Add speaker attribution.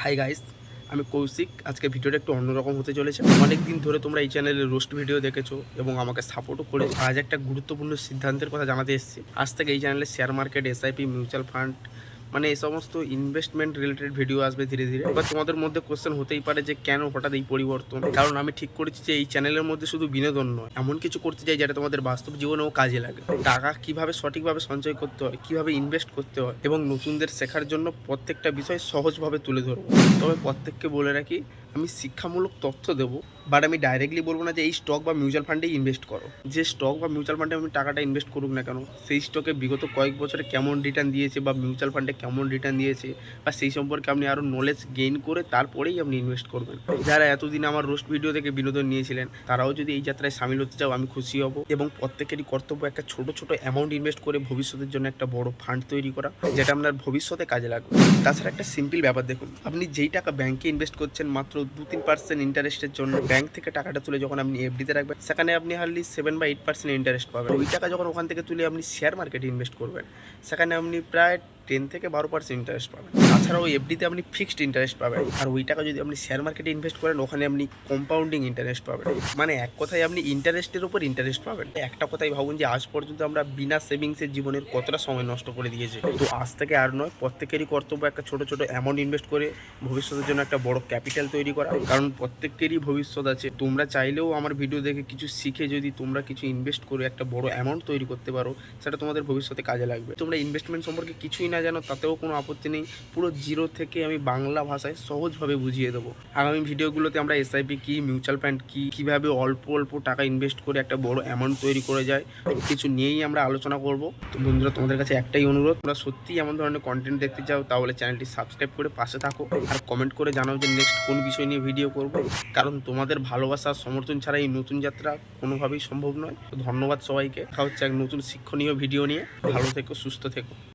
Speaker 1: Hi guys, আমি কৌশিক। আজকে ভিডিওটা একটু অন্যরকম হতে চলেছে। অনেক দিন ধরে তোমরা এই চ্যানেলে রোস্ট ভিডিও দেখেছো এবং আমাকে সাপোর্টও করেছো। আজ একটা গুরুত্বপূর্ণ সিদ্ধান্তের কথা জানাতে এসেছি। আজ থেকে এই চ্যানেলে share market, SIP, mutual fund মানে এই সমস্ত ইনভেস্টমেন্ট রিলেটেড ভিডিও আসবে ধীরে ধীরে। এবার তোমাদের মধ্যে কোশ্চেন হতেই পারে যে কেন হঠাৎ এই পরিবর্তন। কারণ আমি ঠিক করেছি যে এই চ্যানেলের মধ্যে শুধু বিনোদন নয়, এমন কিছু করতে চাই যেটা তোমাদের বাস্তব জীবনেও কাজে লাগে। টাকা কিভাবে সঠিকভাবে সঞ্চয় করতে হয়, কিভাবে ইনভেস্ট করতে হয় এবং নতুনদের শেখার জন্য প্রত্যেকটা বিষয় সহজভাবে তুলে ধরবো। তবে প্রত্যেককে বলে রাখি, আমি শিক্ষামূলক তথ্য দেবো, বাট আমি ডাইরেক্টলি বলবো না যে এই স্টক বা মিউচুয়াল ফান্ডে ইনভেস্ট করো। যে স্টক বা মিউচুয়াল ফান্ডে আমি টাকাটা ইনভেস্ট করুক না কেন, সেই স্টকে বিগত কয়েক বছরে কেমন রিটার্ন দিয়েছে বা মিউচুয়াল ফান্ডে কেমন রিটার্ন দিয়েছে বা সেই সম্পর্কে আপনি আরও নলেজ গেইন করে তারপরেই আপনি ইনভেস্ট করবেন। যারা এতদিন আমার রোস্ট ভিডিও থেকে বিনোদন নিয়েছিলেন, তারাও যদি এই যাত্রায় সামিল হতে চাও, আমি খুশি হব। এবং প্রত্যেকেরই কর্তব্য একটা ছোট ছোট অ্যামাউন্ট ইনভেস্ট করে ভবিষ্যতের জন্য একটা বড় ফান্ড তৈরি করা, যেটা আপনার ভবিষ্যতে কাজে লাগবে। তাছাড়া একটা সিম্পল ব্যাপার দেখুন, আপনি যেই টাকা ব্যাংকে ইনভেস্ট করছেন মাত্র 2-3% ইন্টারেস্টের জন্য, ব্যাংক থেকে টাকাটা তুলে যখন আপনি এফডিতে রাখবেন, সেখানে আপনি হার্ডলি 7 বা 8% ইন্টারেস্ট পাবেন। ওই টাকা যখন ওখান থেকে তুলে আপনি শেয়ার মার্কেটে ইনভেস্ট করবেন, সেখানে আপনি প্রায় 10-12% ইন্টারেস্ট পাবেন। তাছাড়াও এফডিতে আপনি ফিক্সড ইন্টারেস্ট পাবেন। আর ওই টাকা যদি আপনি শেয়ার মার্কেটে ইনভেস্ট করেন, ওখানে আপনি কম্পাউন্ডিং ইন্টারেস্ট পাবেন। মানে এক কথায় আপনি ইন্টারেস্টের উপর ইন্টারেস্ট পাবেন। একটা কথাই ভাবুন যে আজ পর্যন্ত আমরা বিনা সেভিংসের জীবনের কতটা সময় নষ্ট করে দিয়েছি। তো আজ থেকে আর নয়, প্রত্যেকেরই কর্তব্য একটা ছোট ছোট অ্যামাউন্ট ইনভেস্ট করে ভবিষ্যতের জন্য একটা বড় ক্যাপিটাল তৈরি করা। কারণ প্রত্যেকেরই ভবিষ্যৎ আছে। তোমরা চাইলেও আমার ভিডিও দেখে কিছু শিখে যদি তোমরা কিছু ইনভেস্ট করে একটা বড় অ্যামাউন্ট তৈরি করতে পারো, সেটা তোমাদের ভবিষ্যতে কাজে লাগবে। তোমরা ইনভেস্টমেন্ট সম্পর্কে কিছুই না জানো, তাতেও কোনো আপত্তি নেই। পুরো জিরো থেকে আমি বাংলা ভাষায় সহজভাবে বুঝিয়ে দেবো। আগামী ভিডিওগুলোতে আমরা এসআইপি কি, মিউচুয়াল ফান্ড কি, কীভাবে অল্প অল্প টাকা ইনভেস্ট করে একটা বড় অ্যামাউন্ট তৈরি করে যায়, কিছু নিয়েই আমরা আলোচনা করব। তো বন্ধুরা, তোমাদের কাছে একটাই অনুরোধ, তোমরা সত্যিই এমন ধরনের কন্টেন্ট দেখতে চাও, তাহলে চ্যানেলটি সাবস্ক্রাইব করে পাশে থাকো। আর কমেন্ট করে জানাও যে নেক্সট কোন বিষয় নিয়ে ভিডিও করব। কারণ তোমাদের ভালোবাসা সমর্থন ছাড়া এই নতুন যাত্রা কোনোভাবেই সম্ভব নয়। তো ধন্যবাদ সবাইকে। দেখা হচ্ছে এক নতুন শিক্ষণীয় ভিডিও নিয়ে। ভালো থেকো, সুস্থ থেকো।